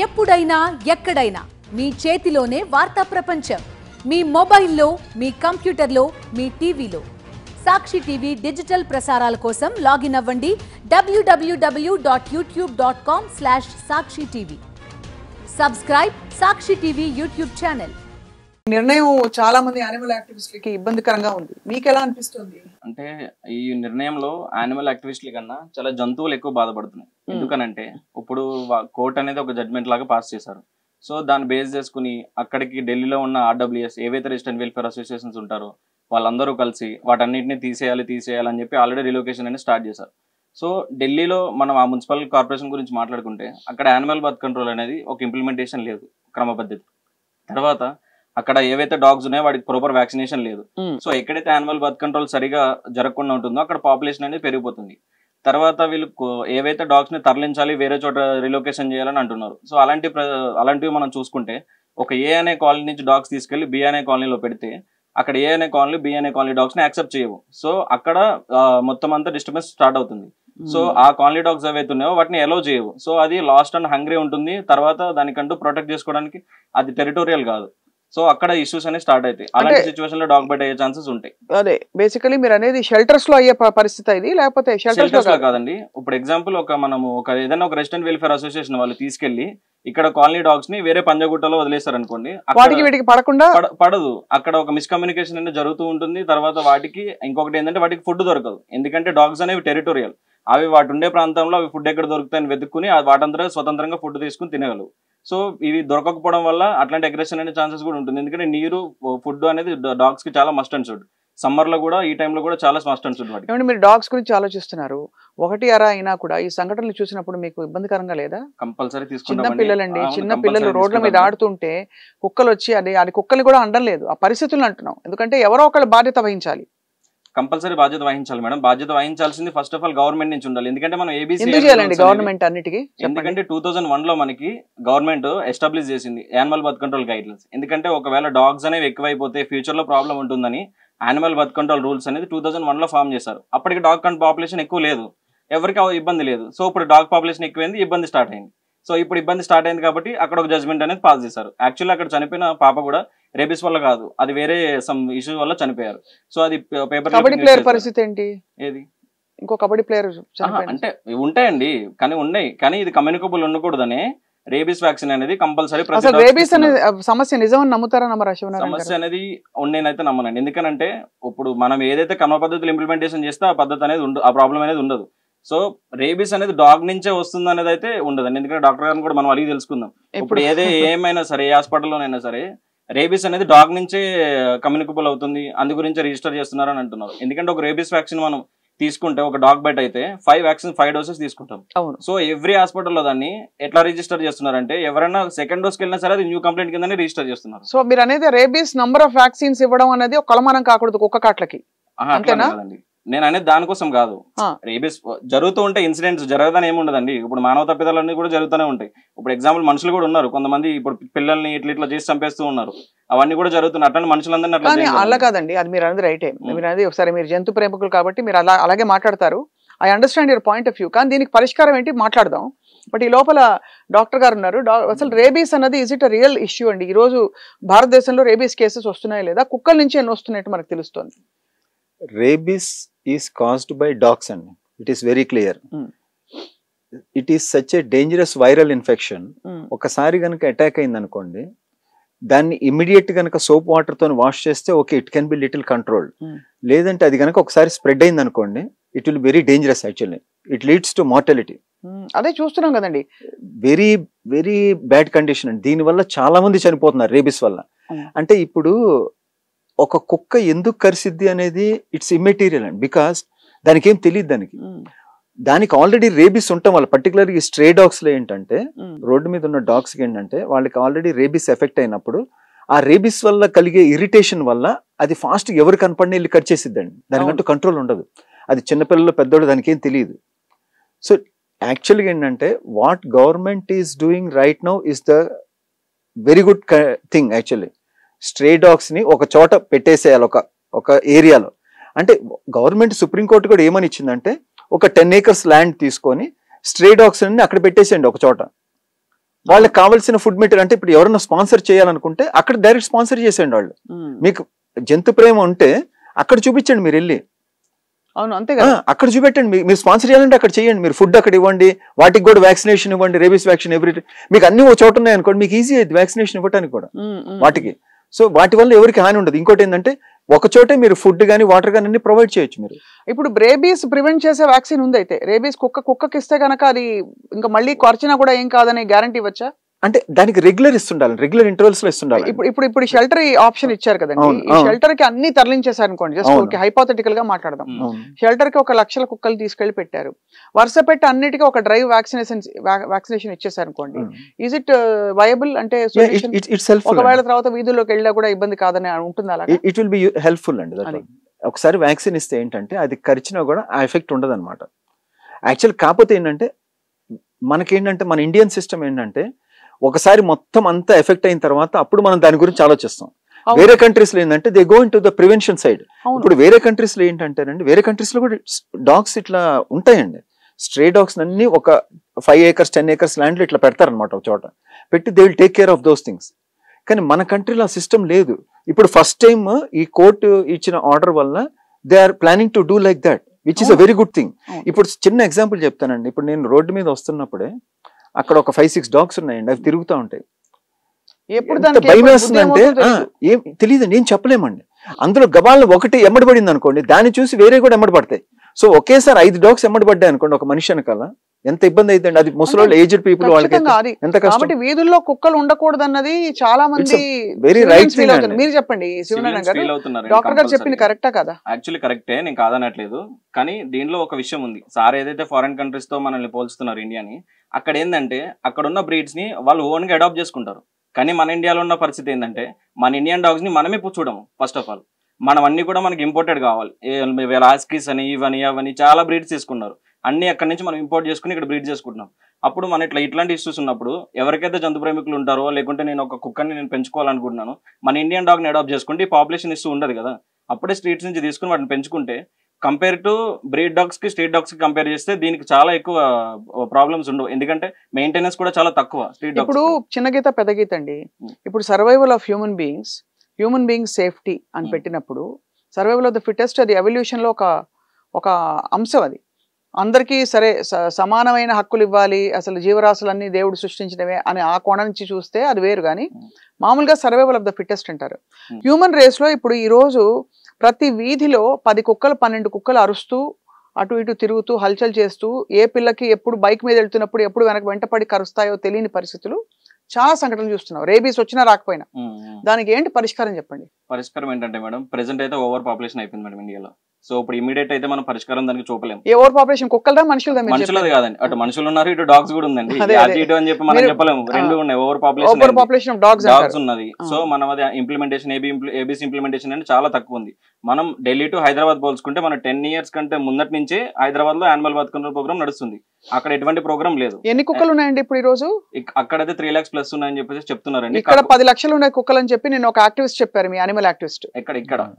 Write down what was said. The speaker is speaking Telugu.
ఎప్పుడైనా ఎక్కడైనా మీ చేతిలోనే వార్తా ప్రపంచం. మీ మొబైల్లో, మీ కంప్యూటర్లో, మీ టీవీలో. సాక్షి టీవీ డిజిటల్ ప్రసారాల కోసం లాగిన్ అవ్వండి www.youtube.com/sakshi-tv. సబ్స్క్రైబ్ సాక్షి టీవీ యూట్యూబ్ ఛానల్. నిర్ణయం చాలా మంది యానిమల్ యాక్టివిస్టులకి ఇబ్బందికరంగా ఉంది. మీకు ఎలా అనిపిస్తుంది? అంటే ఈ నిర్ణయంలో యానిమల్ యాక్టివిస్టుల కన్నా చాలా జంతువులు ఎక్కువ బాధపడుతున్నాయి. ఎందుకనంటే ఇప్పుడు కోర్ట్ అనేది ఒక జడ్జ్మెంట్ లాగా పాస్ చేశారు. సో దాన్ని బేస్ చేసుకుని అక్కడికి ఢిల్లీలో ఉన్న RWS ఏవైతే రెసిడెంట్ వెల్ఫేర్ అసోసియేషన్స్ ఉంటారో వాళ్ళందరూ కలిసి వాటన్నిటిని తీసేయాలని చెప్పి ఆల్రెడీ రిలోకేషన్ అనేది స్టార్ట్ చేశారు. సో ఢిల్లీలో మనం ఆ మున్సిపల్ కార్పొరేషన్ గురించి మాట్లాడుకుంటే అక్కడ యానిమల్ బర్త్ కంట్రోల్ అనేది ఒక ఇంప్లిమెంటేషన్ లేదు క్రమపద్ధతి. తర్వాత అక్కడ ఏవైతే డాగ్స్ ఉన్నాయో వాటికి ప్రాపర్ వ్యాక్సినేషన్ లేదు. సో ఎక్కడైతే యానిమల్ బర్త్ కంట్రోల్ సరిగా జరగకుండా ఉంటుందో అక్కడ పాపులేషన్ అనేది పెరిగిపోతుంది. తర్వాత వీళ్ళు ఏవైతే డాగ్స్ ని తరలించాలి వేరే చోట రిలోకేషన్ చేయాలని అంటున్నారు. సో అలాంటివి మనం చూసుకుంటే ఒక ఏ అనే కాలనీ నుంచి డాగ్స్ తీసుకెళ్లి బి అనే కాలనీలో పెడితే అక్కడ ఏ అనే కాలనీ బి అనే కాలనీ డాగ్స్ ని యాక్సెప్ట్ చేయవు. సో అక్కడ మొత్తం అంతా డిస్టర్బెన్స్ స్టార్ట్ అవుతుంది. సో ఆ కాలనీ డాగ్స్ ఏవైతే ఉన్నాయో వాటిని అలౌ చేయవు. సో అది లాస్ట్ అండ్ హంగ్రీ ఉంటుంది. తర్వాత దానికంటూ ప్రొటెక్ట్ చేసుకోవడానికి అది టెరిటోరియల్ కాదు. సో అక్కడ ఇష్యూస్ అనేవి స్టార్ట్ అవుతాయి. అలాంటి సిచువేషన్ లో డాగ్ బైట్ అయ్యే ఛాన్సెస్ ఉంటాయి. అదే బేసికలీ మీరు అనేది షెల్టర్స్ లో అయ్యే పరిస్థితి ఇది, లేకపోతే షెల్టర్స్ లో కాదండి. ఇప్పుడు ఎగ్జాంపుల్ ఏదైనా ఒక రెసిడెంట్ వెల్ఫేర్ అసోసియేషన్ వాళ్ళు తీసుకెళ్లి ఇక్కడ కాలనీ డాగ్స్ ని వేరే పంజగుట్టలో వదిలేస్తారు అనుకోండి, వీటికి పడకుండా పడదు. అక్కడ ఒక మిస్కమ్యూనికేషన్ అనేది జరుగుతూ ఉంటుంది. తర్వాత వాటికి ఇంకొకటి ఏంటంటే వాటికి ఫుడ్ దొరకదు. ఎందుకంటే డాగ్స్ అనేవి టెరిటోరియల్. అవి వాటి ఉండే ప్రాంతంలో అవి ఫుడ్ ఎక్కడ దొరుకుతాయని వెతుక్కుని వాటంతా స్వతంత్రంగా ఫుడ్ తీసుకుని తినగలవు. సో ఇవి దొరకకపోవడం వల్ల అట్లాంటి అగ్రెషన్ అనే ఛాన్సెస్ కూడా ఉంటుంది. ఎందుకంటే నీరు, ఫుడ్ అనేది డాగ్స్ కి చాలా మస్ట్ అండ్ షుడ్. సమ్మర్ లో కూడా ఈ టైంలో కూడా చాలా మస్ట్ అండ్ షుడ్. ఏమంటే మీరు డాగ్స్ గురించి ఆలోచిస్తున్నారు, ఒకటి అరా అయినా కూడా ఈ సంఘటనలు చూసినప్పుడు మీకు ఇబ్బందికరంగా లేదా? కంపల్సరీ చిన్న పిల్లలండి, చిన్న పిల్లలు రోడ్ల మీద ఆడుతుంటే కుక్కలు వచ్చి అది కుక్కల్ని కూడా అనడం లేదు, ఆ పరిస్థితులను అంటున్నాం. ఎందుకంటే ఎవరో ఒకళ్ళు బాధ్యత వహించాలి. కంపల్సరీ బాధ్యత వహించాలి మేడం. బాధ్యత వహించాల్సింది ఫస్ట్ ఆఫ్ ఆల్ గవర్నమెంట్ నుంచి ఉండాలి. ఎందుకంటే మనం ఏబీసీ గవర్నమెంట్ అన్నిటికీ, ఎందుకంటే 2001 లో మనకి గవర్నమెంట్ ఎస్టాబ్లిష్ చేసింది animal birth control guide lines. ఎందుకంటే ఒకవేళ డాగ్స్ అనేవి ఎక్కువైపోతే ఫ్యూచర్ లో ప్రాబ్లం ఉంటుందని యానిమల్ బర్త్ కంట్రోల్ రూల్స్ అనేది 2001 లో ఫామ్ చేశారు. అప్పటికి డాగ్ పాపులేషన్ ఎక్కువ లేదు, ఎవరికి ఇబ్బంది లేదు. సో ఇప్పుడు డాగ్ పాపులేషన్ ఎక్కువైంది, ఇబ్బంది స్టార్ట్ అయింది. సో ఇప్పుడు ఇబ్బంది స్టార్ట్ అయింది కాబట్టి అక్కడ ఒక జడ్జ్మెంట్ అనేది పాస్ చేశారు. యాక్చువల్లీ అక్కడ చనిపోయిన పాప కూడా రేబిస్ వల్ల కాదు, అది వేరే సమ్ ఇష్యూ వల్ల చనిపోయారు. సో అది పేపర్ పరిస్థితి ఏంటి? ఏది ఇంకో కబడ్డీ ప్లేయర్ అంటే ఉంటాయండి, కానీ ఇది కమ్యూనికబుల్ ఉండకూడదని రేబీస్ వ్యాక్సిన్ అనేది కంపల్సరీ. సమస్య నిజమని నమ్ముతారా? సమస్య అనేది నేనైతే నమ్మనండి. ఎందుకనంటే ఇప్పుడు మనం ఏదైతే క్రమ పద్ధతులు ఇంప్లిమెంటేషన్ చేస్తే ఆ పద్ధతి అనేది ఆ ప్రాబ్లం అనేది ఉండదు. సో రేబీస్ అనేది డాగ్ నుంచే వస్తుంది అనేది అయితే ఉండదండి. ఎందుకంటే డాక్టర్ గారిని కూడా మనం అడిగి తెలుసుకుందాం. ఇప్పుడు ఏమైనా సరే ఏ హాస్పిటల్లోనైనా సరే రేబీస్ అనేది డాగ్ నుంచే కమ్యూనికబుల్ అవుతుంది, అందు గురించి రిజిస్టర్ చేస్తున్నారు అని అంటున్నారు. ఎందుకంటే ఒక రేబీస్ వ్యాక్సిన్ మనం తీసుకుంటే ఒక డాగ్ బైట్ అయితే 5 డోసెస్ తీసుకుంటాం. సో ఎవ్రీ హాస్పిటల్లో దాన్ని ఎట్లా రిజిస్టర్ చేస్తున్నారంటే ఎవరైనా సెకండ్ డోస్కి వెళ్ళినా సరే అది న్యూ కంప్లైంట్ కిందనే రిజిస్టర్ చేస్తున్నారు. సో మీరు అనేది రేబీస్ నంబర్ ఆఫ్ వ్యాక్సిన్స్ ఇవ్వడం అనేది ఒక కొలమానం కాకూడదు కుక్క కాట్లకి. అంతేనాదండి, నేను అనేది దానికోసం కాదు. రేబీస్ జరుగుతూ ఉంటే ఇన్సిడెంట్స్ జరగదని ఏముండదండి. ఇప్పుడు మానవ తప్పిదాలన్నీ కూడా జరుగుతూనే ఉంటాయి. ఇప్పుడు ఎగ్జాంపుల్ మనుషులు కూడా ఉన్నారు, కొంతమంది ఇప్పుడు పిల్లల్ని ఇట్లా చేసి చంపేస్తూ ఉన్నారు, అవన్నీ కూడా జరుగుతున్నాయి. అట్లాంటి మనుషులందరినీ అలా కాదండి, అది మీరు అనేది రైటే. మీరు అనేది ఒకసారి మీరు జంతు ప్రేమికులు కాబట్టి మీరు అలాగే మాట్లాడతారు. I understand your point of view. కానీ దీనికి పరిష్కారం ఏంటి మాట్లాడదాం. బట్ ఈ లోపల డాక్టర్ గారు ఉన్నారు. అసలు రేబీస్ అన్నది is it a real issue అండి? ఈ రోజు భారతదేశంలో రేబీస్ కేసెస్ వస్తున్నాయా లేదా? కుక్కల నుంచి ఎన్ని వస్తున్నట్టు మనకు తెలుస్తుంది. Rabies is caused by dogs and it is very clear. It is such a dangerous viral infection. ఒకసారి గనుక అటాక్ అయింది అనుకోండి, దాన్ని ఇమ్మీడియట్ గనుక సోప్ వాటర్ తో వాష్ చేస్తే okay, it can be little controlled. లేదంటే అది గనుక ఒకసారి స్ప్రెడ్ అయింది అనుకోండి, it will very dangerous. Actually it leads to mortality. అదే చూస్తున్నాం కదండి, వెరీ వెరీ బ్యాడ్ కండిషన్ అండి. దీనివల్ల చాలా మంది చనిపోతున్నారు రేబీస్ వల్ల. అంటే ఇప్పుడు ఒక కుక్క ఎందుకు కరిసిద్ది అనేది ఇట్స్ ఇమ్మెటీరియల్ అండ్ బికాస్ దానికి ఏం తెలియదు. దానికి ఆల్రెడీ రేబీస్ ఉండటం వల్ల, పర్టికులర్ ఈ స్ట్రే డాగ్స్ లో ఏంటంటే రోడ్డు మీద ఉన్న డాగ్స్ ఏంటంటే వాళ్ళకి ఆల్రెడీ రేబీస్ ఎఫెక్ట్ అయినప్పుడు ఆ రేబీస్ వల్ల కలిగే ఇరిటేషన్ వల్ల అది ఫాస్ట్ ఎవరు కనపడిన వెళ్ళి కట్ చేసిద్దండి. దానికంటూ కంట్రోల్ ఉండదు. అది చిన్నపిల్లలు పెద్దోడు దానికి ఏం తెలియదు. సో యాక్చువల్గా ఏంటంటే what government is doing right now is the very good thing. Actually stray dogs ని ఒక చోట పెట్టేసేయాలి, ఒక ఏరియాలో. అంటే గవర్నమెంట్ సుప్రీంకోర్టు కూడా ఏమని ఇచ్చిందంటే ఒక 10 acres ల్యాండ్ తీసుకొని స్ట్రే డాగ్స్ అన్ని అక్కడ పెట్టేసేయండి ఒక చోట. వాళ్ళకి కావాల్సిన ఫుడ్ మెటీరియల్ అంటే ఇప్పుడు ఎవరైనా స్పాన్సర్ చేయాలనుకుంటే అక్కడ డైరెక్ట్ స్పాన్సర్ చేసేయండి వాళ్ళు. మీకు జంతు ప్రేమ ఉంటే అక్కడ చూపించండి మీరు వెళ్ళి. అవును అంతే కదా, అక్కడ చూపెట్టండి. మీరు స్పాన్సర్ చేయాలంటే అక్కడ చేయండి. మీరు ఫుడ్ అక్కడ ఇవ్వండి, వాటికి కూడా వ్యాక్సినేషన్ ఇవ్వండి, రేబీస్ వ్యాక్సిన్ ఎవ్రీ. మీకు అన్ని ఒక చోట ఉన్నాయి అనుకోండి, మీకు ఈజీ అయింది వ్యాక్సినేషన్ ఇవ్వడానికి కూడా వాటికి. సో వాటి వల్ల ఎవరికి హాని ఉండదు. ఇంకోటి ఏంటంటే ఒక చోటే మీరు ఫుడ్ కానీ వాటర్ కానీ అన్ని ప్రొవైడ్ చేయొచ్చు మీరు. ఇప్పుడు రేబీస్ ప్రివెంట్ చేసే వ్యాక్సిన్ ఉంది, అయితే రేబీస్ కుక్కకి ఇస్తే కనుక అది ఇంకా మళ్ళీ ఖర్చునా కూడా ఏం కాదని గ్యారంటీ ఇవ్వచ్చా? అంటే దానికి రెగ్యులర్ ఇస్తుండాలి, రెగ్యులర్ ఇంటర్వల్స్ లో ఇస్తుండాలి. ఇప్పుడు షెల్టర్ ఆప్షన్ ఇచ్చారు కదండి, ఈ షెల్టర్ కి అన్ని తరలించేశారు అనుకోండి, జస్ట్ హైపోథెటికల్ గా మాట్లాడదాం. షెల్టర్ కి 1 లక్షల కుక్కలు తీసుకెళ్లి పెట్టారు, వరుస పెట్టి అన్నిటికీ ఒక డ్రైవ్ వ్యాక్సినేషన్ ఇచ్చేసారు అనుకోండి. Is it viable? అంటే ఒకవేళ తర్వాత వీధుల్లోకి వెళ్ళా కూడా ఇబ్బంది కాదని ఉంటుంది అలా? ఇట్ విల్ బి హెల్ప్ఫుల్ అండి. ఒకసారి వ్యాక్సిన్ ఇస్తే ఏంటంటే అది కరిచినా కూడా ఆ ఎఫెక్ట్ ఉండదు అనమాట. యాక్చువల్ కాకపోతే ఏంటంటే మనకేంటంటే మన ఇండియన్ సిస్టమ్ ఏంటంటే ఒకసారి మొత్తం అంతా ఎఫెక్ట్ అయిన తర్వాత అప్పుడు మనం దాని గురించి ఆలోచిస్తాం. వేరే కంట్రీస్ లో ఏంటంటే they go in to the prevention side. ఇప్పుడు వేరే కంట్రీస్ లో ఏంటంటేనండి, వేరే కంట్రీస్ లో కూడా డాగ్స్ ఇట్లా ఉంటాయండి, స్ట్రే డాగ్స్ అన్ని ఒక 5 acres 10 acres ల్యాండ్ లో ఇట్లా పెడతారనమాట, ఒక చోట పెట్టి they will take care of those things. కానీ మన కంట్రీలో ఆ సిస్టమ్ లేదు. ఇప్పుడు ఫస్ట్ టైం ఈ కోర్టు ఇచ్చిన ఆర్డర్ వల్ల they are planning to do like that, which is a very good thing. ఇప్పుడు చిన్న ఎగ్జాంపుల్ చెప్తానండి. ఇప్పుడు నేను రోడ్డు మీద వస్తున్నప్పుడే అక్కడ ఒక 5-6 డాగ్స్ ఉన్నాయండి, అవి తిరుగుతూ ఉంటాయి. భయం వేస్తుందంటే ఏం తెలియదండి, ఏం చెప్పలేమండి. అందులో గబాలను ఒకటి ఎమ్మడిపడింది అనుకోండి, దాన్ని చూసి వేరే కూడా ఎమ్మడిపడతాయి. సో ఒకేసారి 5 డాగ్స్ ఎమ్మడిపడ్డాయి అనుకోండి ఒక మనిషి వెనకాల, ఎంత ఇబ్బంది అవుతుంది. అది ముసలి ఏజ్డ్ పీపుల్ వాళ్ళకి ఎంత కష్టం. కాబట్టి వీధుల్లో కుక్కలు ఉండకూడదు అన్నది చాలా మంది వెరీ రైట్. మీరు చెప్పండి శివనారాయణ గారు, డాక్టర్ గారు చెప్పింది కరెక్టా కదా? యాక్చువల్లీ కరెక్టే, నేను కాదనట్లేదు. కానీ దీనిలో ఒక విషయం ఉంది. సార్ ఏదైతే ఫారెన్ కంట్రీస్ తో మనల్ని పోల్చుతున్నారు ఇండియాని, అక్కడ ఏంటంటే అక్కడ ఉన్న బ్రీడ్స్ ని వాళ్ళు ఓన్ గా అడాప్ట్ చేసుకుంటారు. కానీ మన ఇండియాలో ఉన్న పరిస్థితి ఏంటంటే మన ఇండియన్ డాగ్స్ ని మనమే చూడము. ఫస్ట్ ఆఫ్ ఆల్ మనం అన్ని కూడా మనకి ఇంపోర్టెడ్ కావాలి. రాస్కీస్ అని ఇవని అవని చాలా బ్రీడ్స్ తీసుకున్నారు, అన్ని అక్కడి నుంచి మనం ఇంపోర్ట్ చేసుకుని ఇక్కడ బ్రీడ్ చేసుకుంటున్నాం. అప్పుడు మన ఇట్లాంటి ఇష్యూస్ ఉన్నప్పుడు ఎవరికైతే జంతు ప్రేమికులు ఉంటారో, లేకుంటే నేను ఒక కుక్కని నేను పెంచుకోవాలనుకుంటున్నాను, మన ఇండియన్ డాగ్ని అడాప్ట్ చేసుకుంటే ఈ పాపులేషన్ ఇష్యూ ఉండదు కదా. అప్పుడే స్ట్రీట్స్ నుంచి తీసుకుని వాటిని పెంచుకుంటే కంపేర్ టు బ్రీడ్ డాగ్స్ కి స్ట్రీట్ డాగ్స్ కి కంపేర్ చేస్తే దీనికి చాలా ఎక్కువ ప్రాబ్లమ్స్ ఉండవు, ఎందుకంటే మెయింటెనెన్స్ కూడా చాలా తక్కువ స్ట్రీట్ డాగ్స్. ఇప్పుడు చిన్న గీత పెద్ద గీత అండి. ఇప్పుడు survival of human beings safety అని పెట్టినప్పుడు సర్వైవల్ ఆఫ్ ద ఫిటెస్ట్ అది ఎవల్యూషన్ లో ఒక అంశం. అది అందరికీ సరే సమానమైన హక్కులు ఇవ్వాలి, అసలు జీవరాశులన్నీ దేవుడు సృష్టించినవే అని ఆ కోణం నుంచి చూస్తే అది వేరు. కానీ మామూలుగా సర్వైవల్ ఆఫ్ ద ఫిటెస్ట్ అంటారు. హ్యూమన్ రేస్ లో ఇప్పుడు ఈ రోజు ప్రతి వీధిలో 10 కుక్కలు 12 కుక్కలు అరుస్తూ అటు ఇటు తిరుగుతూ హల్చల్ చేస్తూ, ఏ పిల్లకి ఎప్పుడు బైక్ మీద వెళ్తున్నప్పుడు ఎప్పుడు వెంటపడి కరుస్తాయో తెలియని పరిస్థితులు చాలా సంఘటనలు చూస్తున్నాం. రేబీస్ వచ్చినా రాకపోయినా దానికి ఏంటి పరిష్కారం చెప్పండి? పరిష్కారం ఏంటంటే మేడం, ప్రెసెంట్ అయితే ఓవర్ పాపులేషన్ అయిపోయింది మేడం ఇండియాలో. సో ఇప్పుడు ఇమీడియట్ అయితే మనం పరిష్కారం దానికి చూపలేము. ఏ ఓవర్ పాపులేషన్? కుక్కలదా మనుషులది కాదండి, అటు మనుషులు ఉన్నారు, ఇటు డాగ్స్ కూడా ఉందండి. ఇటు అని చెప్పి మనం చెప్పలేము, రెండు ఉన్నాయి. ఓవర్ పాపులేషన్ డాగ్స్ ఉన్నది. సో మనం అది ఇంప్లిమెంటేషన్ ఏబీసీ ఇంప్లిమెంటేషన్ అంటే చాలా తక్కువ ఉంది. మనం ఢిల్లీ టు హైదరాబాద్ పోల్చుకుంటే మన 10 years కంటే ముందటి నుంచే హైదరాబాద్ లో యానిమల్ బర్త్ కంట్రోల్ ప్రోగ్రామ్ నడుస్తుంది. అక్కడ ఎటువంటి ప్రోగ్రామ్ లేదు. ఎన్ని కుక్కలు ఉన్నాయండి ఇప్పుడు ఈ రోజు? అక్కడైతే 3 lakhs ప్లస్ ఉన్నాయని చెప్పేసి చెప్తున్నారండి. ఇక్కడ 10 లక్షలు ఉన్నాయి కుక్కలు అని చెప్పి నేను ఒక యాక్టివిస్ట్ చెప్పారు, మీ యానిమల్ యాక్టివిస్ట్. ఇక్కడ